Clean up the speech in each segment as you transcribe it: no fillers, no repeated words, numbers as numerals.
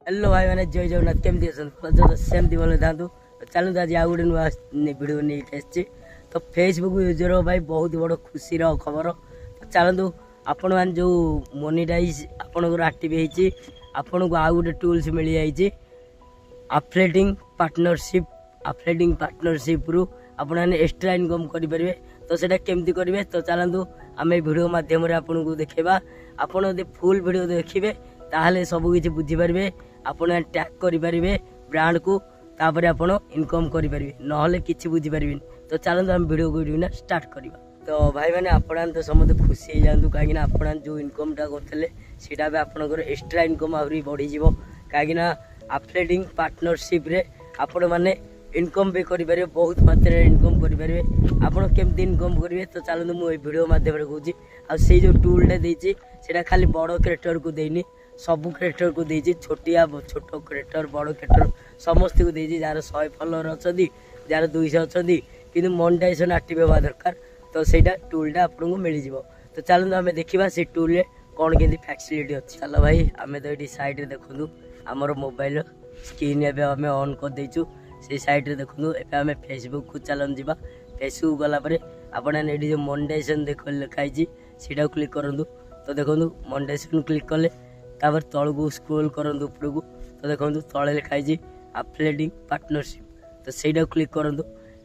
Hello भाई मैंने जय जगन्नाथ केमती सेमती भले था चलते आज आउ गोटे नुआ भिड नहीं तो फेसबुक यूजर भाई बहुत बड़ खुशी खबर तो चलतु आपण मैंने जो मोनिटाइज आपंकर आक्टिव होती आपन को आउ गोटे टूल्स मिल जाए अफिलिएटिंग पार्टनरशिप रु आपण एक्स्ट्रा इनकम करेंगे तो सेटा केमती करेंगे तो चलतु आम भिडियो मध्यम आपन को देखा आपड़ फुल भिडियो देखिए ताहले सबकि बुझीपारे आपण टैग करेंगे ब्रांड को तापर आप इनकम करेंगे ना कि बुझीपारे तो चलते आम भिडियो को स्टार्ट करवा तो भाई मैंने आपण तो समस्त खुशी हो जातु कहीं आप जो इनकमटा करते सीटा भी आपंकर एक्स्ट्रा इनकम आहरी बढ़ीज कहीं अफिलिएटिंग पार्टनरशिप रे आपण मैंने इनकम भी करेंगे बहुत मात्रा इनकम करेंगे आपड़ केमती इनकम करेंगे तो चलते मुझे वीडियो मध्यम कहूँ आई जो टूलटा देती खाली बड़ क्रिएटर को देनी सबू क्रिएटर को देती छोटिया छोट क्रिएटर बड़ क्रिएटर समस्त को देती जार 100 फॉलोअर अच्छा जार 200 अच्छा कि मोनेटाइजेशन एक्टिव होगा दरकार तो सहीटा टूलटा आपको मिल जाव तो चलते आम देखा से टूल कौन के फैसिलिटी अच्छी चलो भाई आम तो ये साइड देखूँ आमर मोबाइल स्क्रीन एवं ऑन कर देचु से साइड रे देखूँ एवं आम फेसबुक को चलन जा फेसबुक गलापर आपड़ी जो मोनेटाइजेशन देख लिखाई सीटा क्लिक करूँ तो देखो मोनेटाइजेशन क्लिक कले तापर तल को स्क्रोल करूँ ऊपर को तो देखो तले लिखाई अफिलिएटिंग पार्टनरशिप तो सहीटा क्लिक करूँ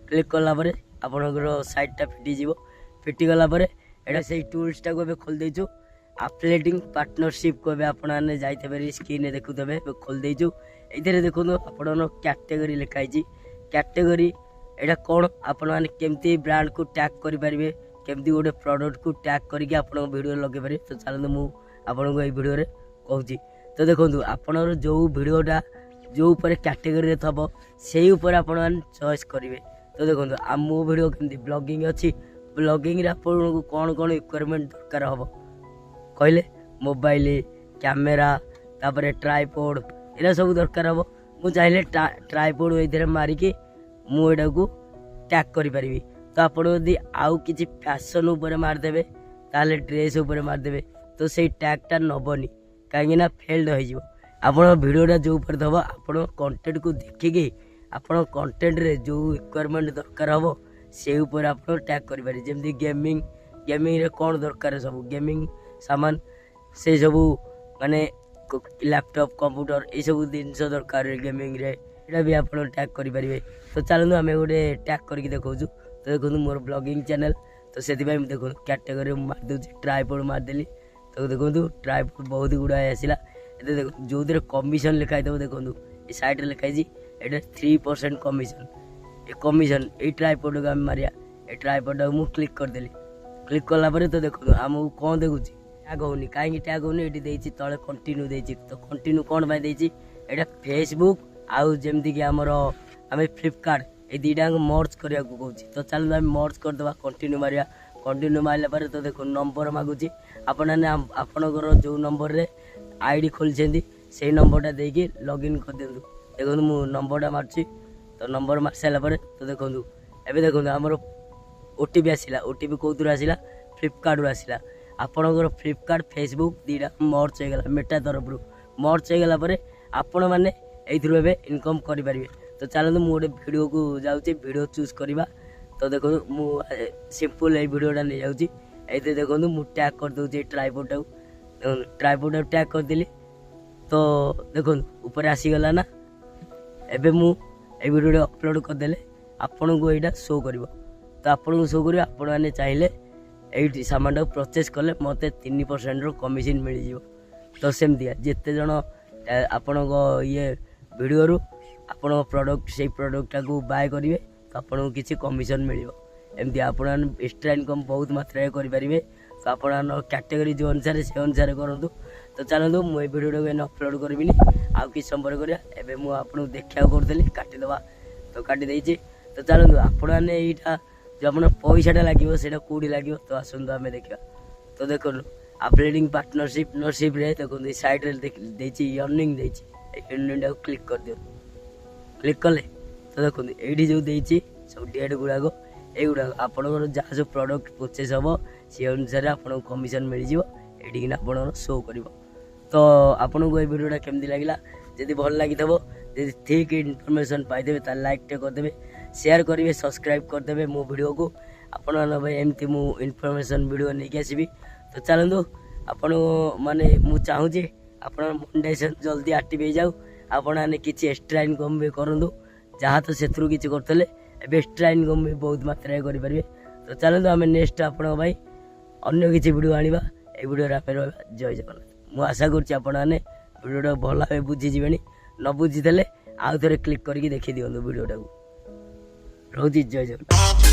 क्लिक कलापर आपंकर साइटा फिटिगला एटा से टूल्सटा को खोल देचु अफिलिएटिंग पार्टनरशिप को आपने जाइए स्क्रीन देखुवे खोल देचु ये देखो आपण कैटेगरी लिखाई कैटेगरी एटा कौन आपण मैंने केमती ब्रांड को टैग करेंगे केमती गोटे प्रोडक्ट को टैग करके आप वीडियो लगे पारे तो चलते मुझे आपन को वीडियो रे कहूँ तो देखो आपनर जो वीडियोटा जो ऊपर कैटेगरी थब से ऊपर आपण मैंने चॉइस करेंगे तो देखो मो वीडियो केमती ब्लॉगिंग अच्छी ब्लॉगिंग रे आपन को कौन कौन रिक्वायरमेंट दरकार हम कहले मोबाइल कैमेरा तापर ट्राइपॉड एरा सब दरकार हम मुझे चाहिए ट्राइपॉड ये मारिकी मुझे को टैग करें तो आप आउ कि फैशन उपर मारदेवे ताले ड्रेस उपर मारदेवे तो से टैगटा नबनी कहीं फेल्ड हो आप भिडियोटा जो ऊपर दब आप कंटेंट को देखिकी आप कंटेंट रे जो रिक्वायरमेंट दरकार हम से ऊपर आप टैग करें जमी गेमिंग रे कौन दरकार सब गेमिंग सामान से सबू माने लैपटॉप कंप्यूटर ये सब जिनस दरकार गेमिंग रे एटा भी आप टैग करेंगे तो चलते आम गोटे टैग करके देखा तो देखो मोर ब्लॉगिंग चैनल तो से देखो कैटेगरी मारदे ट्राइपॉड मारदेली तो देखो ट्राइपॉड बहुत गुड़ाए आसला ये देखो जो कमिशन लिखाई देव देखो ये साइड लिखाई ये 3% कमिशन ये कमिशन ये ट्राइपॉड को आम मारिया ये ट्राइपॉड को मुझे क्लिक करदेली क्लिक कलापर तो देखो आमको कौन देखुँ टैग होनी कहीं टैग होनी ये तले कंटिन्यू देती तो कंटिन्यू कौन पाई देती ये फेसबुक आउ जमती कि आमर आम फ्लिपकार्ट ये दुटा मर्ज करने को कहूँ तो चलो आम मर्ज करदे कंटिन्यू मारिया कंटिन्यू मारला तो देखो नंबर मागुची आपणकर जो नंबर रे आईडी खोली से नंबरटा देकी लॉगिन कर दिंतु देखो मु नंबरटा मार्ची तो नंबर मार सारापर तो देखो एवं देखो आमर ओटीपी आसला ओटीपी कौर आसला फ्लिपकार्ट आसला आपणकर फ्लिपकार्ट फेसबुक दुटा मर्ज होगा मेटा तरफ मर्ज होगापर आपण मैंने ये इनकम करेंगे तो चलते मुझे गोटे भिडियो को जाऊँगी भिडियो चूज करवा तो देखो मुझे सिंपल ये भिडियोटा नहीं जाऊँगी ये देखो मुझे टैग कर दूसरी ट्राइपॉड को टैग करदेली तो देखो ऊपर आसीगला ना एबे मु ये भिडियो अपलोड करदेले आपन को यहाँ शो कर तो आपन को शो कर आपण मैंने चाहिए ये सामान परचेस कले मत 3% कमिशन मिल जाव तो सेमती जिते जन आपण ये वीडियो रु आपण प्रोडक्ट से प्रोडक्टा को बाय करेंगे तो आपको किसी कमिशन मिल एमती आप एक्स्ट्रा इनकम बहुत मात्रा करेंगे तो आप कैटेगरी जो अनुसार से अनुसार करूँ तो चलते मुझे वीडियो को अपलोड करी आउ कि समय करा मुझे देखा करी काटिदे तो काटिदे तो चलते आपण यहाँ जो आप पैसाटा लगे से कौटी लगे तो आसतु आम देखा तो देखो अफिलिएटिंग पार्टनरशिप रे देखो साइड रे अर्निंग अर्निंग क्लिक कर दियो क्लिक कले तो देखो ये जो देती सब डेट गुड़ाक युवा आपंकर जहाँ सब प्रडक्ट परचेस हम से अनुसार आपको कमिशन मिल जाए ये आप शो कर तो आपन को ये वीडियोटा केमती लगे যদি ଭଲ ଲାଗିଥିବ ଯଦି ଠିକ୍ ଇନଫର୍ମେସନ୍ ପାଇଦେବେ ତାହେଲେ ଲାଇକ୍ଟେ କରିଦେବେ, ସେୟାର କରିବେ, ସବସ୍କ୍ରାଇବ୍ କରିଦେବେ ମୋ ଭିଡ଼ିଓକୁ। ଆପଣମାନଙ୍କ ପାଇଁ ଏମିତି ମୁଁ ଇନଫର୍ମେସନ୍ ଭିଡ଼ିଓ ନେଇକି ଆସିବି। ତ ଚାଲନ୍ତୁ ଆପଣ ମାନେ ମୁଁ ଚାହୁଁଛି ଆପଣ ମନିଟାଇଜେସନ୍ ଜଲ୍ଦି ଆକ୍ଟିଭ୍ ହେଇଯାଉ, ଆପଣମାନେ କିଛି ଏକ୍ସଟ୍ରା ଇନକମ୍ ବି କରନ୍ତୁ। ଯାହା ତ ସେଥିରୁ କିଛି କରୁଥିଲେ ଏବେ ଏକ୍ସଟ୍ରା ଇନକମ୍ ବି ବହୁତ ମାତ୍ରାରେ କରିପାରିବେ। ତ ଚାଲନ୍ତୁ ଆମେ ନେକ୍ସଟ ଆପଣଙ୍କ ପାଇଁ ଅନ୍ୟ କିଛି ଭିଡ଼ିଓ ଆଣିବା। এই ଭିଡ଼ିଓରେ ଆମେ ରହିବା। ଜୟ ଜଗନ୍ନାଥ। ମୁଁ ଆଶା କରୁଛି ଆପଣମାନେ ଭିଡ଼ିଓଟା ଭଲ ଭାବେ ବୁଝିଯିବେଣି, ନ ବୁଝିଥିଲେ ଆଉ ଥରେ କ୍ଲିକ୍ କରିକି ଦେଖିଦିଅନ୍ତୁ ଭିଡ଼ିଓଟାକୁ। ରହୁଛି, ଜୟ ଜଗନ୍ନାଥ।